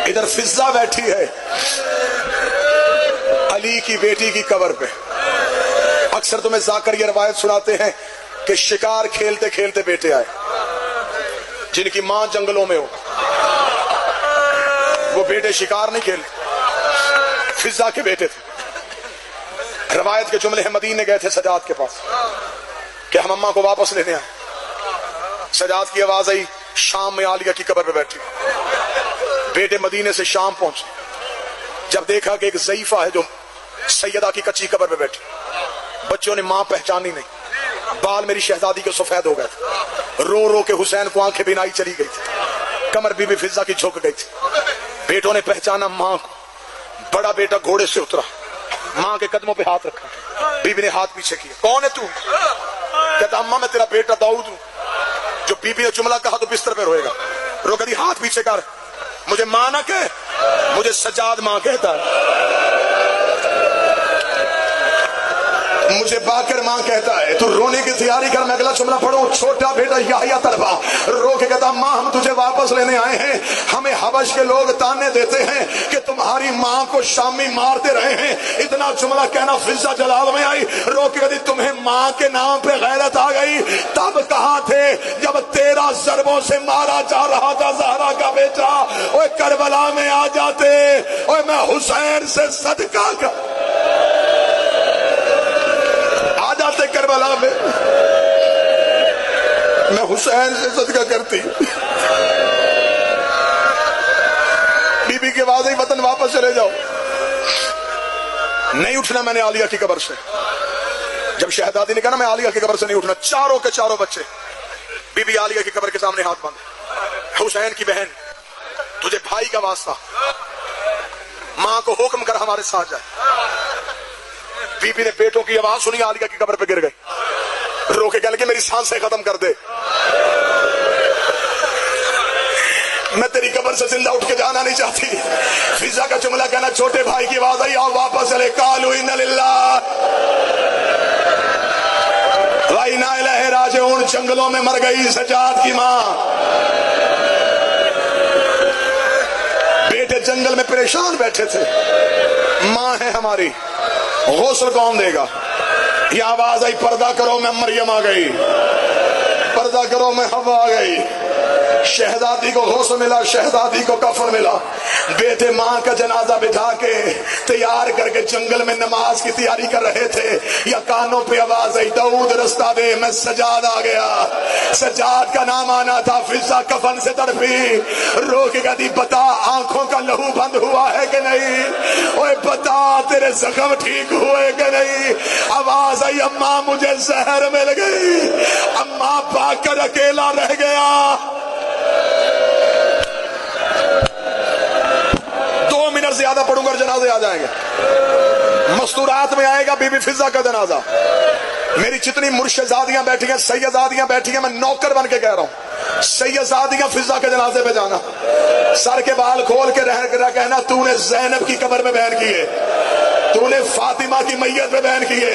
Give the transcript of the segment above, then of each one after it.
ادھر فضا بیٹھی ہے علی کی بیٹی کی قبر پہ. اکثر تمہیں ذاکر یہ روایت سناتے ہیں کہ شکار کھیلتے کھیلتے بیٹے آئے جن کی ماں جنگلوں میں ہو. وہ بیٹے شکار نہیں کھیلتے، فضا کے بیٹے تھے. روایت کے جملے ہیں مدینے گئے تھے سجاد کے پاس کہ ہم اماں کو واپس لینے آئے. سجاد کی آواز آئی شام میں عالیہ کی قبر پہ بیٹھی. بیٹے مدینے سے شام پہنچے. جب دیکھا کہ ایک ضعیفہ ہے جو سیدہ کی کچی قبر پہ بیٹھی. بچوں نے ماں پہچانی نہیں، بال میری شہزادی کے سفید ہو گئے تھے. رو رو کے حسین کو آنکھیں بینائی چلی گئی تھی، کمر بی بی فضا کی جھک گئی تھی. بیٹوں نے پہچانا ماں کو. بڑا بیٹا گھوڑے سے اترا، ماں کے قدموں پہ ہاتھ رکھا. بی بی نے ہاتھ پیچھے کیا. کون ہے تو؟ کہتا اماں میں تیرا بیٹا داؤد ہوں. جو بی بی نے جملہ کہا تو بستر پہ روئے گا. رو کہتی ہاتھ پیچھے کر، مجھے ماں نہ کہ، مجھے سجاد ماں کہتا ہے، مجھے باکر ماں کہتا ہے. تو رونے کی تیاری کر، میں اگلا جملہ پڑھوں. چھوٹا بیٹا یحییٰ تڑپا، رو کے کہتا ماں ہم تجھے واپس لینے آئے ہیں. ہمیں حبش کے لوگ تانے دیتے ہیں کہ تمہاری ماں کو شامی مارتے رہے ہیں. اتنا جملہ کہنا فضا جلال میں آئی. رو کے کہتی تمہیں ماں کے نام پہ غیرت آ گئی. تب کہاں تھے جب 13 ضربوں سے مارا جا رہا تھا زہرا کا بیٹا؟ اوے کربلا میں آ جاتے. اوے میں حسین سے صدقہ کا کربلا میں حسین سے صدقہ کرتی. بی بی کے واضح وطن واپس چلے جاؤ. نہیں اٹھنا میں نے عالیہ کی قبر سے. جب شہزادی نے کہا نا میں عالیہ کی قبر سے نہیں اٹھنا، چاروں کے چاروں بچے بی بی عالیہ کی قبر کے سامنے ہاتھ باندھے. حسین کی بہن تجھے بھائی کا واسطہ، ماں کو حکم کر ہمارے ساتھ جائے. بی بی نے بیٹوں کی آواز سنی، عالیہ کی قبر پہ گر گئی. رو کے کہنے لگے میری سانسیں ختم کر دے، میں تیری قبر سے زندہ اٹھ کے جانا نہیں چاہتی. فضا کا جملہ کہنا چھوٹے بھائی کی آواز آئی آؤ واپس چلے. قالوا انا للہ و انا الیہ راجعون. جنگلوں میں مر گئی سجاد کی ماں. بیٹے جنگل میں پریشان بیٹھے تھے. ماں ہے ہماری، غسل کون دے گا؟ یہ آواز آئی پردہ کرو میں مریم آ گئی، پردہ کرو میں حوا آ گئی. شہزادی کو غسل ملا، شہزادی کو کفن ملا. بیٹے ماں کا جنازہ بٹھا کے تیار کر کے جنگل میں نماز کی تیاری کر رہے تھے. یا کانوں پہ آواز آئی داؤد رستہ دے، میں سجاد آ گیا. سجاد کا نام آنا تھا. فضا کفن سے تڑپی، رو کے کہتی بتا آنکھوں کا لہو بند ہوا ہے کہ نہیں؟ اوے بتا تیرے زخم ٹھیک ہوئے کہ نہیں؟ آواز آئی اماں مجھے زہر مل گئی. اماں پا کر اکیلا رہ گیا. 2 منٹ زیادہ پڑھوں گا اور جنازے آ جائیں گے. مستورات میں آئے گا بی بی فضا کا جنازہ. میری جتنی مرشدزادیاں بیٹھی ہیں، سیدزادیاں بیٹھی ہیں، میں نوکر بن کے کہہ رہا ہوں سیدزادیاں فضا کے جنازے پہ جانا. سر کے بال کھول کے رہ کہنا تو نے زینب کی قبر میں بیان کیے، تو نے فاطمہ کی میت پہ بیان کیے.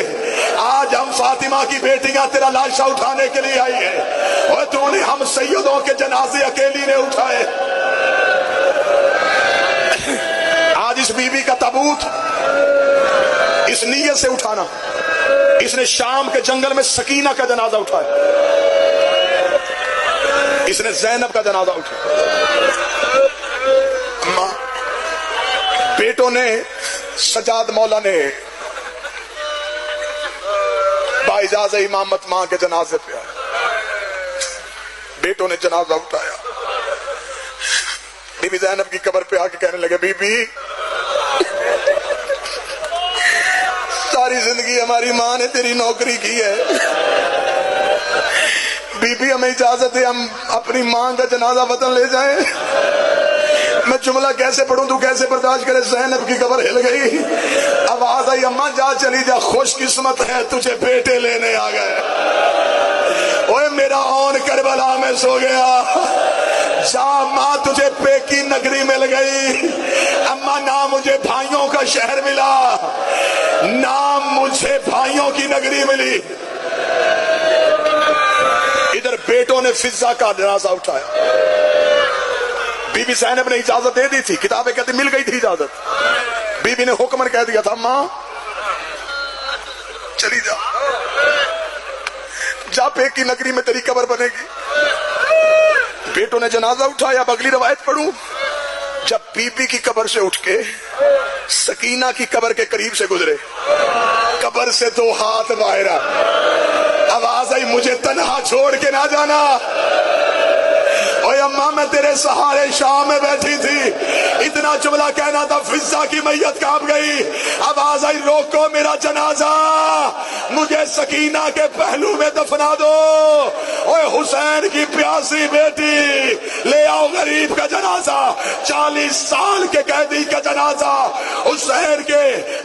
آج ہم فاطمہ کی بیٹیاں تیرا لاشا اٹھانے کے لیے آئی ہے، اور تو نے ہم سیدوں کے جنازے اکیلی نے اٹھائے. آج اس بی بی کا تابوت اس نیت سے اٹھانا. اس نے شام کے جنگل میں سکینہ کا جنازہ اٹھایا، اس نے زینب کا جنازہ اٹھایا. بیٹوں نے سجاد مولا نے باجاز امامت ماں کے جنازے پہ آیا. بیٹوں نے جنازہ اٹھایا. بی بی زینب کی قبر پہ آ کے کہنے لگے بی بی ساری زندگی ہماری ماں نے تیری نوکری کی ہے. بی بی ہمیں اجازت ہے ہم اپنی ماں کا جنازہ وطن لے جائیں. میں جملہ کیسے پڑھوں تو کیسے برداشت کرے؟ زینب کی قبر ہل گئی. آواز آئی اماں جا چلی جا، خوش قسمت ہے تجھے بیٹے لینے آ گئے. اوے میرا اون کربلا میں سو گیا. جا ماں تجھے پیکی نگری مل گئی. اما نہ مجھے بھائیوں کا شہر ملا، نہ مجھے بھائیوں کی نگری ملی. ادھر بیٹوں نے فضا کا جنازہ اٹھایا. بی بی زینب نے اجازت دے دی تھی، کتابیں کہتی مل گئی تھی اجازت، بی بی نے حکمن کہہ دیا تھا ماں چلی جا، جا پیک کی نگری میں تیری قبر بنے گی۔ بیٹوں نے جنازہ اٹھایا۔ اب اگلی روایت پڑھوں، جب بی بی کی قبر سے اٹھ کے سکینہ کی قبر کے قریب سے گزرے، قبر سے 2 ہاتھ باہر آواز آئی مجھے تنہا چھوڑ کے نہ جانا۔ اوے اماں میں تیرے سہارے شام میں بیٹھی تھی، اتنا جملہ کہنا تھا فضا کی میت کانپ گئی۔ آواز آئی روکو میرا جنازہ، مجھے سکینہ کے پہلو میں دفنا دو۔ اوے حسین کی پیاسی بیٹی، لے آؤ غریب کا جنازہ، 40 سال کے قیدی کا جنازہ، حسین کے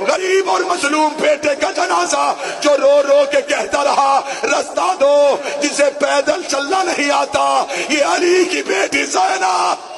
غریب اور مظلوم بیٹے کا جنازہ جو رو رو کے کہتا رہا رستہ دو، جسے پیدل چلنا نہیں آتا، یہ علی کی بیٹی زینب۔